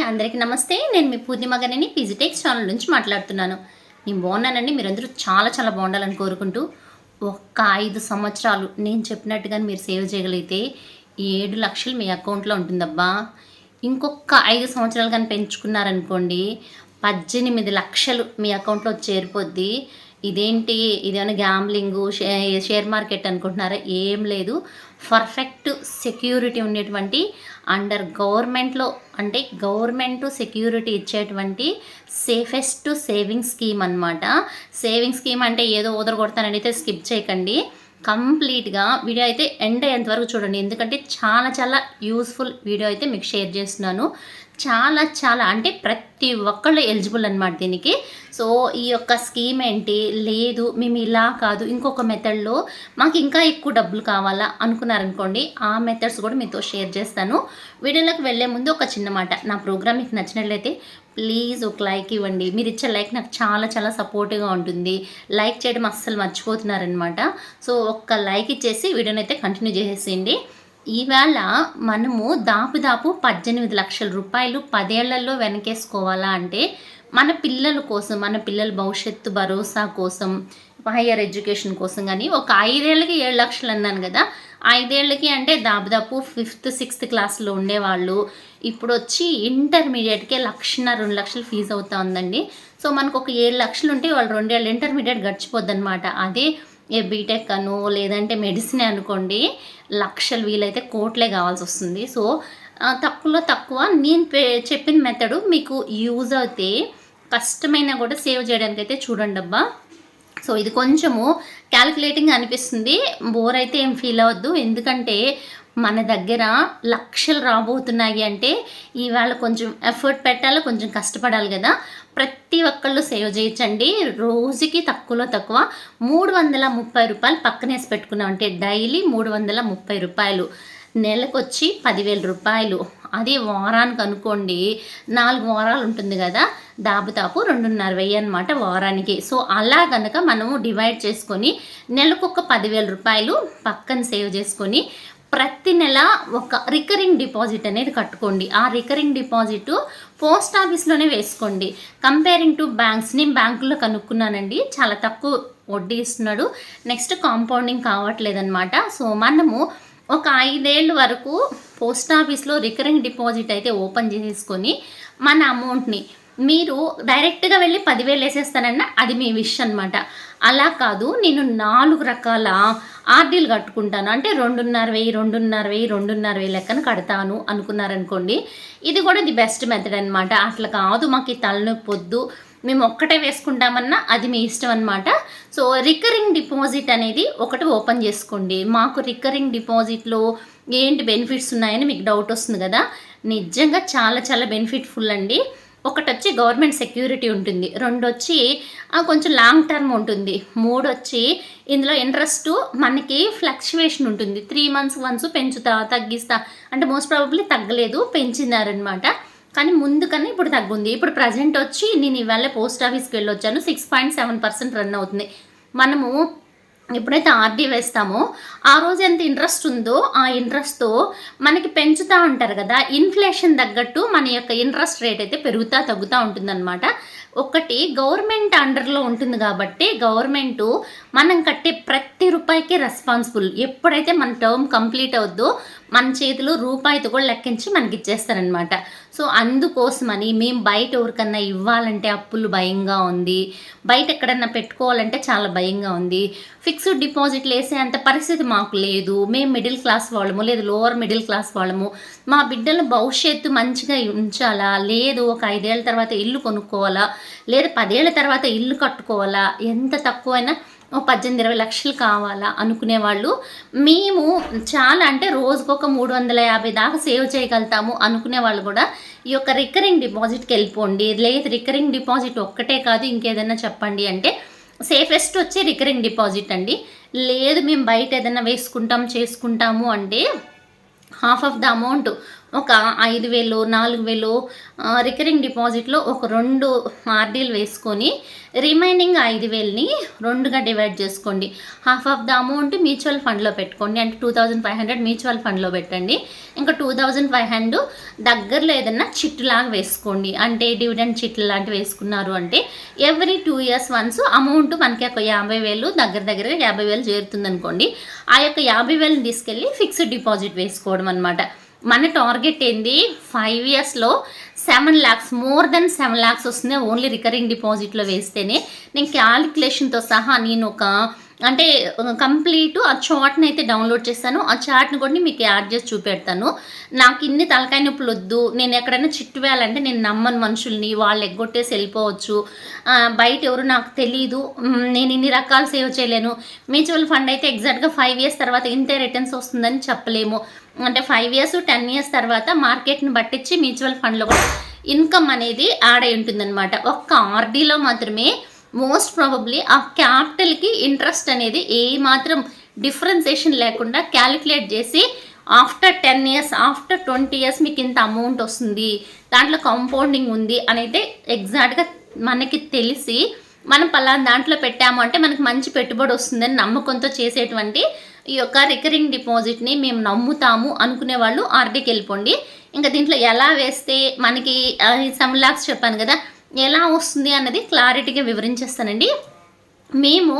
అందరికీ నమస్తే. నేను మీ పూర్ణిమ గారిని ఫిజిటెక్స్ ఛానల్ నుంచి మాట్లాడుతున్నాను. నేను బాగున్నానండి. మీరందరూ చాలా చాలా బాగుండాలని కోరుకుంటూ, ఒక్క 5 సంవత్సరాలు నేను చెప్పినట్టుగా మీరు సేవ్ చేయగలిగితే 7 లక్షలు మీ అకౌంట్లో ఉంటుందబ్బా. ఇంకొక 5 సంవత్సరాలు కానీ పెంచుకున్నారనుకోండి, 18 లక్షలు మీ అకౌంట్లో చేరిపోద్ది. ఇదేంటి, ఇదేమైనా గ్యాంబ్లింగు, షేర్ మార్కెట్ అనుకుంటున్నారా? ఏం లేదు. పర్ఫెక్ట్ సెక్యూరిటీ ఉండేటువంటి అండర్ గవర్నమెంట్లో, అంటే గవర్నమెంట్ సెక్యూరిటీ ఇచ్చేటువంటి సేఫెస్ట్ సేవింగ్ స్కీమ్ అనమాట. సేవింగ్ స్కీమ్ అంటే ఏదో కొడతానని అయితే స్కిప్ చేయకండి. కంప్లీట్గా వీడియో అయితే ఎండ్ అయ్యేంతవరకు చూడండి, ఎందుకంటే చాలా చాలా యూస్ఫుల్ వీడియో అయితే మీకు షేర్ చేస్తున్నాను. చాలా చాలా అంటే ప్రతి ఒక్కళ్ళు ఎలిజిబుల్ అనమాట దీనికి. సో ఈ యొక్క స్కీమ్ ఏంటి, లేదు మేము ఇలా కాదు ఇంకొక మెథడ్లో మాకు ఇంకా ఎక్కువ డబ్బులు కావాలా అనుకున్నారనుకోండి, ఆ మెథడ్స్ కూడా మీతో షేర్ చేస్తాను. వీడియోలోకి వెళ్ళే ముందు ఒక చిన్న మాట, నా ప్రోగ్రామ్ మీకు నచ్చినట్లయితే ప్లీజ్ ఒక లైక్ ఇవ్వండి. మీరు ఇచ్చే లైక్ నాకు చాలా చాలా సపోర్టివ్గా ఉంటుంది. లైక్ చేయడం అస్సలు మర్చిపోతున్నారనమాట. సో ఒక్క లైక్ ఇచ్చేసి వీడియోని అయితే కంటిన్యూ చేసేయండి. ఈవేళ మనము దాపు 18 లక్షల రూపాయలు 10 ఏళ్లలో వెనకేసుకోవాలా అంటే, మన పిల్లల కోసం, మన పిల్లల భవిష్యత్తు భరోసా కోసం, హయ్యర్ ఎడ్యుకేషన్ కోసం కానీ ఒక 5 ఏళ్ళకి 7 లక్షలు అన్నాను కదా. 5 ఏళ్ళకి అంటే దాపు 5th 6th క్లాస్లో ఉండేవాళ్ళు ఇప్పుడు వచ్చి ఇంటర్మీడియట్కే 1,00,000 2 లక్షలు ఫీజు అవుతా ఉందండి. సో మనకు ఒక 7 లక్షలు ఉంటే వాళ్ళు 2 ఏళ్ళు ఇంటర్మీడియట్ గడిచిపోద్ది అనమాట. అదే బీటెక్ అను లేదంటే మెడిసిన్ అనుకోండి, లక్షలు, వీలైతే కోట్లే కావాల్సి వస్తుంది. సో తక్కువలో తక్కువ నేను చెప్పిన మెథడు మీకు యూజ్ అయితే కష్టమైనా కూడా సేవ్ చేయడానికి అయితే చూడండి అబ్బా. సో ఇది కొంచెము క్యాలిక్యులేటింగ్ అనిపిస్తుంది, బోర్ అయితే ఏం ఫీల్ అవ్వద్దు. ఎందుకంటే మన దగ్గర లక్షలు రాబోతున్నాయి అంటే ఇవాళ కొంచెం ఎఫర్ట్ పెట్టాలి, కొంచెం కష్టపడాలి కదా. ప్రతి ఒక్కళ్ళు సేవ్ చేయొచ్చండి. రోజుకి తక్కువలో తక్కువ 330 రూపాయలు పక్కనేసి పెట్టుకున్నాం అంటే డైలీ 330 రూపాయలు, నెలకొచ్చి 10,000 రూపాయలు. అది వారానికి అనుకోండి, 4 వారాలు ఉంటుంది కదా, దాపు 2,500 అనమాట వారానికి. సో అలా కనుక మనము డివైడ్ చేసుకొని నెలకు 10,000 రూపాయలు పక్కన సేవ్ చేసుకొని ప్రతి నెల ఒక రికరింగ్ డిపాజిట్ అనేది కట్టుకోండి. ఆ రికరింగ్ డిపాజిట్ పోస్ట్ ఆఫీస్లోనే వేసుకోండి. కంపేరింగ్ టు బ్యాంక్స్, నేను బ్యాంకులో కనుక్కున్నానండి, చాలా తక్కువ వడ్డీ ఇస్తున్నాడు. Next compounding కావట్లేదన్నమాట. సో మనము ఒక 5 ఏళ్ళ వరకు పోస్ట్ ఆఫీస్లో రికరింగ్ డిపాజిట్ అయితే ఓపెన్ చేసుకొని మన అమౌంట్ని మీరు డైరెక్ట్గా వెళ్ళి 10,000 వేసేస్తానన్నా అది మీ విష్ అనమాట. అలా కాదు, నేను 4 రకాల ఆర్డీలు కట్టుకుంటాను అంటే 2,500 లెక్కన కడతాను అనుకున్నారనుకోండి, ఇది కూడా ది బెస్ట్ మెథడ్ అనమాట. అట్లా కాదు మాకు ఈ తలనొప్పి వద్దు, మేము ఒక్కటే వేసుకుంటామన్నా అది మీ ఇష్టం అనమాట. సో రికరింగ్ డిపాజిట్ అనేది ఒకటి ఓపెన్ చేసుకోండి. మాకు రికరింగ్ డిపాజిట్లో ఏంటి బెనిఫిట్స్ ఉన్నాయని మీకు డౌట్ వస్తుంది కదా. నిజంగా చాలా చాలా బెనిఫిట్ఫుల్ అండి. ఒకటి వచ్చి గవర్నమెంట్ సెక్యూరిటీ ఉంటుంది, 2 వచ్చి కొంచెం లాంగ్ టర్మ్ ఉంటుంది, 3 వచ్చి ఇందులో ఇంట్రెస్ట్ మనకి ఫ్లక్చువేషన్ ఉంటుంది. 3 months వన్స్ పెంచుతా తగ్గిస్తా అంటే మోస్ట్ ప్రాబబ్లీ తగ్గలేదు, పెంచినారనమాట. కానీ ముందు కన్నా ఇప్పుడు తగ్గుంది. ఇప్పుడు ప్రజెంట్ వచ్చి నేను ఇవాళ పోస్ట్ ఆఫీస్కి వెళ్ళొచ్చాను, 6.7% రన్ అవుతుంది. మనము ఎప్పుడైతే ఆర్డీ వేస్తామో ఆ రోజు ఎంత ఇంట్రెస్ట్ ఉందో ఆ ఇంట్రెస్ట్తో మనకి పెంచుతూ ఉంటారు కదా, ఇన్ఫ్లేషన్ తగ్గట్టు మన యొక్క ఇంట్రెస్ట్ రేట్ అయితే పెరుగుతూ తగ్గుతూ ఉంటుందన్నమాట. ఒకటి గవర్నమెంట్ అండర్లో ఉంటుంది కాబట్టి గవర్నమెంటు మనం కట్టే ప్రతి రూపాయికి రెస్పాన్సిబుల్. ఎప్పుడైతే మన టర్మ్ కంప్లీట్ అవుద్దో మన చేతిలో రూపాయితో కూడా లెక్కించి మనకి ఇచ్చేస్తారనమాట. సో అందుకోసమని మేము బయట ఎవరికన్నా ఇవ్వాలంటే అప్పులు భయంగా ఉంది, బయట ఎక్కడన్నా పెట్టుకోవాలంటే చాలా భయంగా ఉంది, ఫిక్స్డ్ డిపాజిట్లు వేసే అంత పరిస్థితి మాకు లేదు, మేము మిడిల్ క్లాస్ వాళ్ళము లేదు లోవర్ మిడిల్ క్లాస్ వాళ్ళము, మా బిడ్డల భవిష్యత్తు మంచిగా ఉంచాలా, లేదు ఒక 5 ఏళ్ళ తర్వాత ఇల్లు కొనుక్కోవాలా, లేదా 10 ఏళ్ళ తర్వాత ఇల్లు కట్టుకోవాలా, ఎంత తక్కువైనా 18-20 లక్షలు కావాలా అనుకునే వాళ్ళు, మేము చాలా అంటే రోజుకొక 350 దాకా సేవ్ చేయగలుగుతాము అనుకునే వాళ్ళు కూడా ఈ యొక్క రికరింగ్ డిపాజిట్కి వెళ్ళిపోండి. లేదు రికరింగ్ డిపాజిట్ ఒక్కటే కాదు ఇంకేదైనా చెప్పండి అంటే సేఫెస్ట్ వచ్చి రికరింగ్ డిపాజిట్ అండి. లేదు మేము బయట ఏదైనా వేసుకుంటాము చేసుకుంటాము అంటే హాఫ్ ఆఫ్ ద అమౌంట్ ఒక 5,000, 4,000 రికరింగ్ డిపాజిట్లో ఒక 2 ఆర్డీలు వేసుకొని రిమైనింగ్ 5,000ని 2గా డివైడ్ చేసుకోండి. Half of the amount mutual ఫండ్లో పెట్టుకోండి. అంటే 2,500 మ్యూచువల్ ఫండ్లో పెట్టండి. ఇంకా 2,500 దగ్గరలో ఏదన్నా చిట్టులాగా వేసుకోండి. అంటే డివిడెండ్ చిట్లు లాంటివి వేసుకున్నారు అంటే ఎవ్రీ 2 ఇయర్స్ వన్స్ అమౌంట్ మనకి ఒక 50,000 దగ్గరగా 50,000 చేరుతుంది అనుకోండి. ఆ యొక్క 50,000ని తీసుకెళ్ళి ఫిక్స్డ్ డిపాజిట్ వేసుకోవడం అనమాట. మన టార్గెట్ ఏంది 5 ఇయర్స్లో 7 lakhs, మోర్ దెన్ 7 lakhs వస్తుంది ఓన్లీ రికరింగ్ డిపాజిట్లో వేస్తేనే. నేను క్యాలిక్యులేషన్తో సహా నేను ఒక అంటే కంప్లీట్ ఆ చార్ట్ని అయితే డౌన్లోడ్ చేస్తాను. ఆ చార్ట్ని కూడా మీకు యాడ్ చేసి చూపెడతాను. నాకు ఇన్ని తలకాయ నొప్పులు వద్దు, నేను ఎక్కడైనా చిట్టు వేయాలంటే నేను నమ్మను మనుషుల్ని, వాళ్ళు ఎగ్గొట్టేసి వెళ్ళిపోవచ్చు, బయట ఎవరు నాకు తెలీదు, నేను ఇన్ని రకాలు సేవ్ చేయలేను. మ్యూచువల్ ఫండ్ అయితే ఎగ్జాక్ట్గా 5 years తర్వాత ఇంతే రిటర్న్స్ వస్తుందని చెప్పలేము. అంటే 5 years 10 years తర్వాత మార్కెట్ని పట్టించి మ్యూచువల్ ఫండ్లో కూడా ఇన్కమ్ అనేది యాడ్ అయి ఉంటుందన్నమాట. ఒక్క ఆర్డీలో మాత్రమే మోస్ట్ ప్రాబబ్లీ ఆ క్యాపిటల్కి ఇంట్రెస్ట్ అనేది ఏ మాత్రం డిఫరెన్సేషన్ లేకుండా క్యాలిక్యులేట్ చేసి ఆఫ్టర్ 10 years, ఆఫ్టర్ 20 years మీకు ఇంత అమౌంట్ వస్తుంది, దాంట్లో కాంపౌండింగ్ ఉంది అని అయితే ఎగ్జాక్ట్గా మనకి తెలిసి మనం పలానా దాంట్లో పెట్టాము అంటే మనకి మంచి పెట్టుబడి వస్తుందని నమ్మకంతో చేసేటువంటి ఈ యొక్క రికరింగ్ డిపాజిట్ని మేము నమ్ముతాము అనుకునే వాళ్ళు ఆర్డీకి వెళ్ళిపోండి. ఇంకా దీంట్లో ఎలా వేస్తే మనకి 7 lakhs చెప్పాను కదా, ఎలా వస్తుంది అన్నది క్లారిటీగా వివరించేస్తానండి. మేము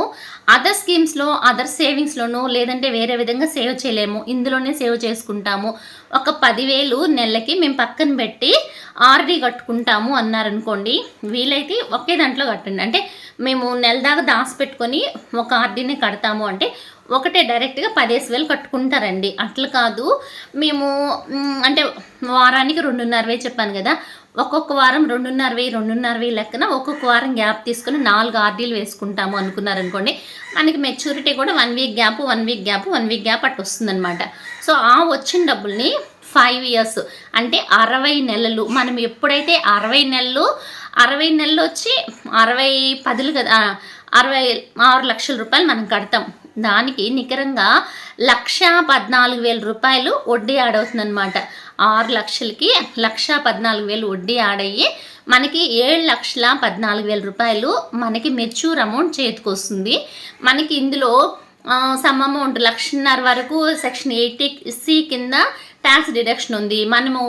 అదర్ స్కీమ్స్లో, అదర్ సేవింగ్స్లోనో లేదంటే వేరే విధంగా సేవ్ చేయలేము, ఇందులోనే సేవ్ చేసుకుంటాము, ఒక 10,000 నెలకి మేము పక్కన పెట్టి ఆర్డీ కట్టుకుంటాము అన్నారనుకోండి, వీలైతే ఒకే దాంట్లో కట్టండి. అంటే మేము నెల దాకా దాచిపెట్టుకొని ఒక ఆర్డీని కడతాము అంటే ఒకటే డైరెక్ట్గా 15,000 కట్టుకుంటారండి. అట్లా కాదు, మేము అంటే వారానికి 2,500 చెప్పాను కదా, ఒక్కొక్క వారం 2,500 లెక్కన ఒక్కొక్క వారం గ్యాప్ తీసుకుని 4 ఆర్డీలు వేసుకుంటాము అనుకున్నారనుకోండి, మనకి మెచ్యూరిటీ కూడా 1 week gap, 1 week gap, 1 week gap అట్లా వస్తుందన్నమాట. సో ఆ వచ్చిన డబ్బుల్ని 5 years అంటే 60 నెలలు, మనం ఎప్పుడైతే 60 నెలలు వచ్చి 60 10 కదా, 66 లక్షల రూపాయలు మనం కడతాం. దానికి నికరంగా 1,14,000 రూపాయలు వడ్డీ యాడ్ అవుతుందన్నమాట. 6 లక్షలకి 1,14,000 వడ్డీ యాడ్ అయ్యి మనకి 7,14,000 రూపాయలు మనకి మెచ్యూర్ అమౌంట్ చేతికి వస్తుంది. మనకి ఇందులో సమ్ అమౌంట్ 1,50,000 వరకు సెక్షన్ 80C కింద ట్యాక్స్ డిడక్షన్ ఉంది. మనము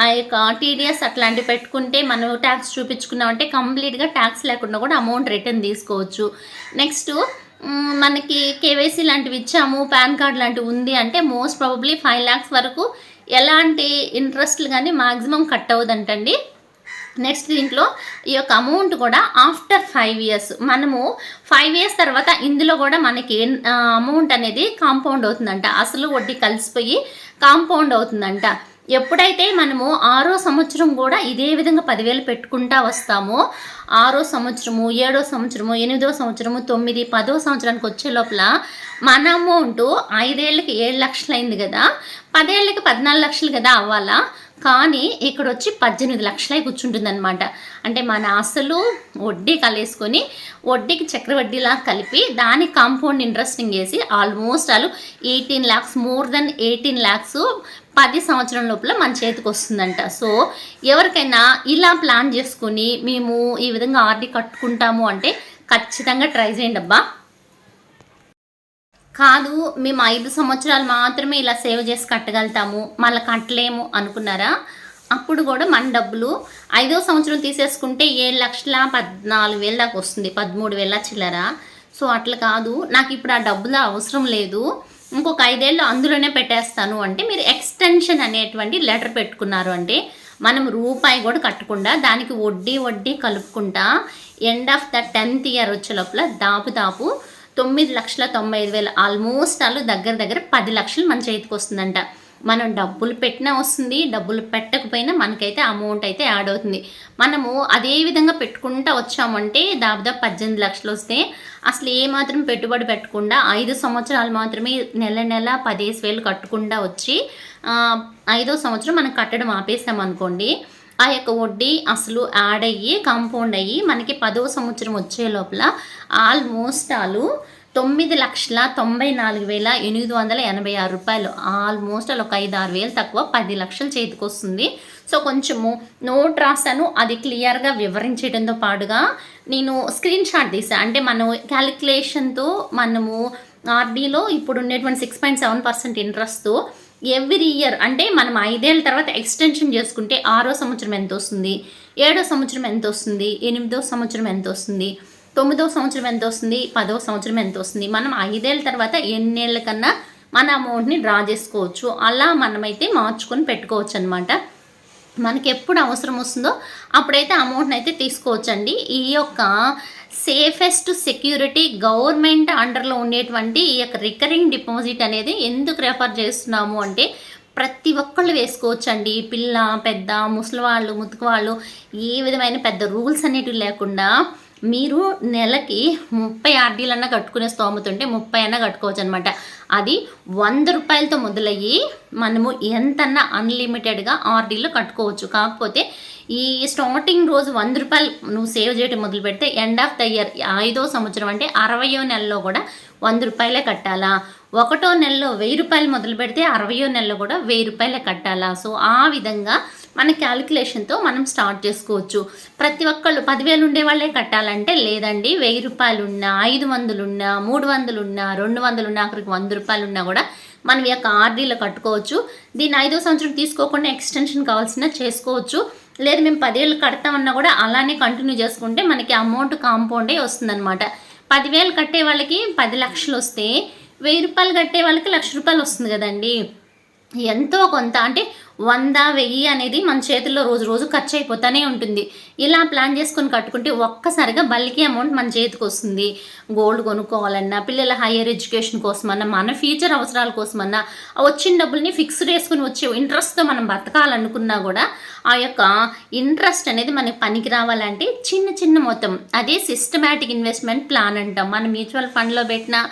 ఆ యొక్క టీడీఎస్ అట్లాంటివి పెట్టుకుంటే మనం ట్యాక్స్ చూపించుకున్నామంటే కంప్లీట్గా ట్యాక్స్ లేకుండా కూడా అమౌంట్ రిటర్న్ తీసుకోవచ్చు. నెక్స్ట్ మనకి కేవైసీ లాంటివి ఇచ్చాము, పాన్ కార్డ్ లాంటివి ఉంది అంటే మోస్ట్ ప్రాబబ్లీ 5 lakhs వరకు ఎలాంటి ఇంట్రెస్ట్లు కానీ మ్యాక్సిమం కట్ అవ్వదంటండి. నెక్స్ట్ దీంట్లో ఈ యొక్క అమౌంట్ కూడా ఆఫ్టర్ 5 years, మనము 5 years తర్వాత ఇందులో కూడా మనకి అమౌంట్ అనేది కాంపౌండ్ అవుతుందంట. అసలు వడ్డీ కలిసిపోయి కాంపౌండ్ అవుతుందంట. ఎప్పుడైతే మనము 6వ సంవత్సరం కూడా ఇదే విధంగా 10,000 పెట్టుకుంటా వస్తామో, 6వ సంవత్సరము, 7వ సంవత్సరము, 8వ సంవత్సరము, 9, 10వ సంవత్సరానికి వచ్చే లోపల మన అమౌంట్ 5 ఏళ్ళకి 7 లక్షలు అయింది కదా, 10 ఏళ్ళకి 14 లక్షలు కదా అవ్వాలా, కానీ ఇక్కడ వచ్చి 18 లక్షలై కూర్చుంటుంది అనమాట. అంటే మన అసలు వడ్డీ కలిసుకొని వడ్డీకి చక్రవడ్డీలా కలిపి దానికి కాంపౌండ్ ఇంట్రెస్టింగ్ వేసి almost 18 lakhs, more than 18 lakhs 10 సంవత్సరం లోపల మన చేతికి వస్తుందంట. సో ఎవరికైనా ఇలా ప్లాన్ చేసుకుని మేము ఈ విధంగా ఆర్డీ కట్టుకుంటాము అంటే ఖచ్చితంగా ట్రై చేయండి అబ్బా. కాదు మేము 5 సంవత్సరాలు మాత్రమే ఇలా సేవ్ చేసి కట్టగలుగుతాము, మళ్ళీ కట్టలేము అనుకున్నారా, అప్పుడు కూడా మన డబ్బులు 5వ సంవత్సరం తీసేసుకుంటే 7,14,000 దాకా వస్తుంది, 13,000 చిల్లర. సో అట్లా కాదు, నాకు ఇప్పుడు ఆ డబ్బులు అవసరం లేదు, ఇంకొక 5 ఏళ్ళు అందులోనే పెట్టేస్తాను అంటే మీరు ఎక్స్టెన్షన్ అనేటువంటి లెటర్ పెట్టుకున్నారు అంటే మనం రూపాయి కూడా కట్టకుండా దానికి వడ్డీ కలుపుకుంటా end of the 10th year వచ్చే లోపల దాపు 9,95,000 ఆల్మోస్ట్ దగ్గర 10 లక్షలు మన చేతికి వస్తుందంట. మనం డబ్బులు పెట్టినా వస్తుంది, డబ్బులు పెట్టకపోయినా మనకైతే అమౌంట్ అయితే యాడ్ అవుతుంది. మనము అదే విధంగా పెట్టుకుంటూ వచ్చామంటే దాదాపు 18 లక్షలు వస్తే అసలు ఏమాత్రం పెట్టుబడి పెట్టకుండా 5 సంవత్సరాలు మాత్రమే నెల 15,000 కట్టుకుంటూ వచ్చి 5వ సంవత్సరం మనం కట్టడం ఆపేసామనుకోండి, ఆ యొక్క వడ్డీ అసలు యాడ్ అయ్యి కాంపౌండ్ అయ్యి మనకి 10వ సంవత్సరం వచ్చే లోపల ఆల్మోస్ట్ 9,94,886 రూపాయలు. ఆల్మోస్ట్ అలా ఒక 5-6 వేలు తక్కువ 10 లక్షలు చేతికొస్తుంది. సో కొంచెము నోట్ రాశాను, అది క్లియర్గా వివరించడంతో పాటుగా నేను స్క్రీన్ షాట్ తీసాను. అంటే మనం క్యాలిక్యులేషన్తో మనము ఆర్డీలో ఇప్పుడు ఉండేటువంటి 6.7% ఇంట్రెస్ట్తో ఎవ్రీ ఇయర్ అంటే మనం 5 ఏళ్ళ తర్వాత ఎక్స్టెన్షన్ చేసుకుంటే 6వ సంవత్సరం ఎంత వస్తుంది, 7వ సంవత్సరం ఎంత వస్తుంది, 8వ సంవత్సరం ఎంత వస్తుంది, 9వ సంవత్సరం ఎంత వస్తుంది, 10వ సంవత్సరం ఎంత వస్తుంది, మనం 5 ఏళ్ళ తర్వాత ఎన్నేళ్ళ కన్నా మన అమౌంట్ని డ్రా చేసుకోవచ్చు. అలా మనమైతే మార్చుకొని పెట్టుకోవచ్చు అనమాట. మనకి ఎప్పుడు అవసరం వస్తుందో అప్పుడైతే అమౌంట్ని అయితే తీసుకోవచ్చండి. ఈ యొక్క సేఫెస్ట్ సెక్యూరిటీ గవర్నమెంట్ అండర్లో ఉండేటువంటి ఈ యొక్క రికరింగ్ డిపాజిట్ అనేది ఎందుకు రెఫర్ చేస్తున్నాము అంటే ప్రతి ఒక్కళ్ళు వేసుకోవచ్చండి. పిల్ల పెద్ద ముసలివాళ్ళు ముతుకువాళ్ళు ఏ విధమైన పెద్ద రూల్స్ అనేటివి లేకుండా మీరు నెలకి 30 ఆర్డీలన్నా కట్టుకునే స్తోమత ఉంటే 30 అన్నా కట్టుకోవచ్చు అనమాట. అది 100 రూపాయలతో మొదలయ్యి మనము ఎంతన్నా అన్లిమిటెడ్గా ఆర్డీలు కట్టుకోవచ్చు. కాకపోతే ఈ స్టార్టింగ్ రోజు 100 రూపాయలు నువ్వు సేవ్ చేయడం మొదలు పెడితే ఎండ్ ఆఫ్ ద ఇయర్ 5వ సంవత్సరం అంటే 60వ నెలలో కూడా 100 రూపాయలే కట్టాలా. 1వ నెలలో 1000 రూపాయలు మొదలు పెడితే 60వ నెలలో కూడా 1000 రూపాయలే కట్టాలా. సో ఆ విధంగా మన క్యాలిక్యులేషన్తో మనం స్టార్ట్ చేసుకోవచ్చు. ప్రతి ఒక్కళ్ళు 10,000 ఉండే వాళ్ళే కట్టాలంటే లేదండి, 1000 రూపాయలు ఉన్నా, 500 ఉన్నా, 300 ఉన్నా, 200 ఉన్నా, అక్కడికి 100 రూపాయలు ఉన్నా కూడా మనం ఈ యొక్క ఆర్డీలో కట్టుకోవచ్చు. దీన్ని 5వ సంవత్సరం తీసుకోకుండా ఎక్స్టెన్షన్ కావాల్సిన చేసుకోవచ్చు. లేదు మేము 10 ఏళ్ళు కడతామన్నా కూడా అలానే కంటిన్యూ చేసుకుంటే మనకి అమౌంట్ కాంపౌండే వస్తుందన్నమాట. 10,000 కట్టే వాళ్ళకి 10 లక్షలు వస్తే 1000 రూపాయలు కట్టే వాళ్ళకి 1,00,000 రూపాయలు వస్తుంది కదండి. ఎంతో కొంత అంటే 100, 1000 అనేది మన చేతుల్లో రోజు రోజు ఖర్చు అయిపోతూనే ఉంటుంది. ఇలా ప్లాన్ చేసుకొని కట్టుకుంటే ఒక్కసారిగా బల్కీ అమౌంట్ మన చేతికి వస్తుంది. గోల్డ్ కొనుక్కోవాలన్నా, పిల్లల హైయర్ ఎడ్యుకేషన్ కోసమన్నా, మన ఫ్యూచర్ అవసరాల కోసమన్నా వచ్చిన డబ్బుల్ని ఫిక్స్డ్ వేసుకుని వచ్చే ఇంట్రెస్ట్తో మనం బతకాలనుకున్నా కూడా ఆ యొక్క ఇంట్రెస్ట్ అనేది మనకి పనికి రావాలంటే చిన్న చిన్న మొత్తం, అదే సిస్టమాటిక్ ఇన్వెస్ట్మెంట్ ప్లాన్ అంటాం. మన మ్యూచువల్ ఫండ్లో పెట్టినా,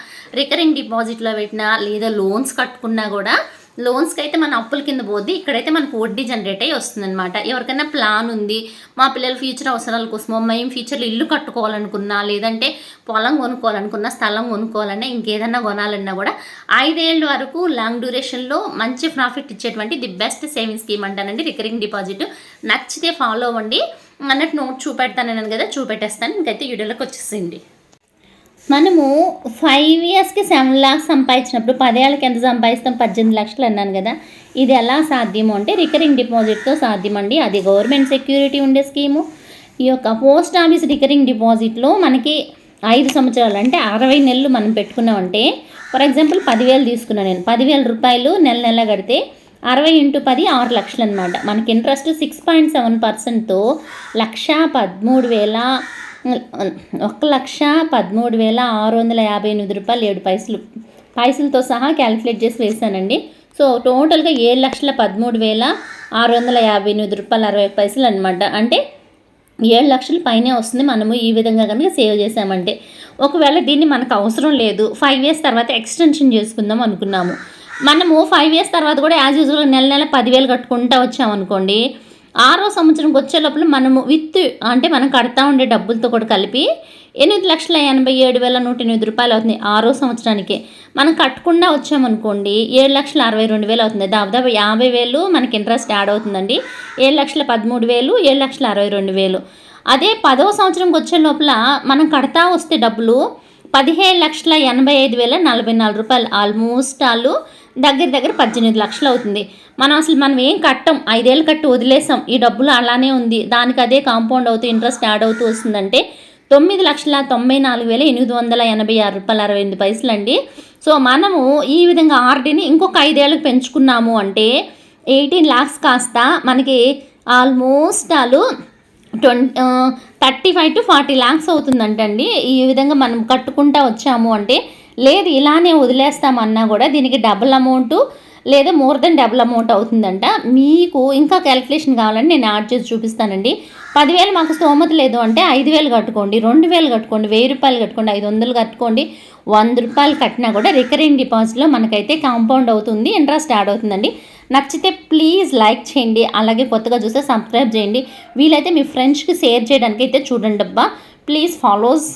రికరింగ్ డిపాజిట్లో పెట్టినా, లేదా లోన్స్ కట్టుకున్నా కూడా లోన్స్కి అయితే మన అప్పుల కింద పోద్ది, ఇక్కడైతే మనకు వడ్డీ జనరేట్ అయ్యి వస్తుందన్నమాట. ఎవరికైనా ప్లాన్ ఉంది, మా పిల్లల ఫ్యూచర్ అవసరాల కోసమో, మేము ఫ్యూచర్లో ఇల్లు కట్టుకోవాలనుకున్నా, లేదంటే పొలం కొనుక్కోవాలనుకున్నా, స్థలం కొనుక్కోవాలన్నా, ఇంకేదన్నా కొనాలన్నా కూడా 5 ఏళ్ళ వరకు లాంగ్ డ్యూరేషన్లో మంచి ప్రాఫిట్ ఇచ్చేటువంటి ది బెస్ట్ సేవింగ్ స్కీమ్ అంటానండి రికరింగ్ డిపాజిట్. నచ్చితే ఫాలో అవ్వండి. అన్నట్టు నోట్ చూపెడతానన్నాను కదా, చూపెట్టేస్తాను. ఇంకైతే వీడియోలోకి వచ్చేసింది. మనము 5 ఇయర్స్కి 7 lakhs సంపాదించినప్పుడు 10 ఏళ్ళకి ఎంత సంపాదిస్తాం? 18 లక్షలు అన్నాను కదా. ఇది ఎలా సాధ్యము అంటే రికరింగ్ డిపాజిట్తో సాధ్యమండి. అది గవర్నమెంట్ సెక్యూరిటీ ఉండే స్కీము. ఈ యొక్క పోస్ట్ ఆఫీస్ రికరింగ్ డిపాజిట్లో మనకి 5 సంవత్సరాలు అంటే 60 నెలలు మనం పెట్టుకున్నామంటే, ఫర్ ఎగ్జాంపుల్ 10,000 తీసుకున్నాను నేను. 10,000 రూపాయలు నెల నెల కడితే 60 × 10 6 లక్షలు అనమాట. మనకి ఇంట్రెస్ట్ 6.7%తో 1,13,658 రూపాయలు 7 పైసలతో సహా క్యాలిక్యులేట్ చేసి వేసానండి. సో టోటల్గా 7,13,658 రూపాయలు 60 అనమాట. అంటే 7 లక్షల పైనే వస్తుంది మనము ఈ విధంగా కనుక సేవ్ చేసామంటే. ఒకవేళ దీన్ని మనకు అవసరం లేదు, 5 years తర్వాత ఎక్స్టెన్షన్ చేసుకుందాం అనుకున్నాము. మనము 5 years తర్వాత కూడా యాజ్ యూజువల్ నెల నెల 10,000 కట్టుకుంటూ వచ్చామనుకోండి, 6వ సంవత్సరంకి వచ్చే లోపల మనము అంటే మనం కడతా ఉండే డబ్బులతో కూడా కలిపి 8,87,108 రూపాయలు అవుతుంది 6వ సంవత్సరానికి. మనం కట్టకుండా వచ్చామనుకోండి 7,62,000 అవుతుంది. దాదాపు 50,000 మనకి ఇంట్రెస్ట్ యాడ్ అవుతుందండి. 7,13,000, 7,62,000. అదే 10వ సంవత్సరంకి వచ్చే లోపల మనం కడతా వస్తే డబ్బులు 15,85,044 రూపాయలు. ఆల్మోస్ట్ దగ్గర 18 లక్షలు అవుతుంది. మనం ఏం కట్టం, 5 ఏళ్ళు కట్టి వదిలేసాం, ఈ డబ్బులు అలానే ఉంది, దానికి అదే కాంపౌండ్ అవుతూ ఇంట్రెస్ట్ యాడ్ అవుతూ వస్తుందంటే 9,94,886 రూపాయలు 68 అండి. సో మనము ఈ విధంగా ఆర్డీని ఇంకొక 5 ఏళ్ళకి పెంచుకున్నాము అంటే 18 lakhs కాస్త మనకి ఆల్మోస్ట్ 35 to 40 lakhs అవుతుందంటండి. ఈ విధంగా మనం కట్టుకుంటా వచ్చాము అంటే. లేదు ఇలానే వదిలేస్తామన్నా కూడా దీనికి డబుల్ అమౌంట్ లేదా మోర్ దెన్ డబుల్ అమౌంట్ అవుతుందంట. మీకు ఇంకా క్యాలిక్యులేషన్ కావాలంటే నేను యాడ్ చేసి చూపిస్తానండి. 10,000 మాకు స్తోమత లేదు అంటే 5,000 కట్టుకోండి, 2,000 కట్టుకోండి, 1,000 రూపాయలు కట్టుకోండి, 500 కట్టుకోండి, 100 రూపాయలు కట్టినా కూడా రికరింగ్ డిపాజిట్లో మనకైతే కాంపౌండ్ అవుతుంది, ఇంట్రెస్ట్ యాడ్ అవుతుందండి. నచ్చితే ప్లీజ్ లైక్ చేయండి, అలాగే కొత్తగా చూస్తే సబ్స్క్రైబ్ చేయండి. వీలైతే మీ ఫ్రెండ్స్కి షేర్ చేయడానికి అయితే చూడండి అబ్బా. Please follows.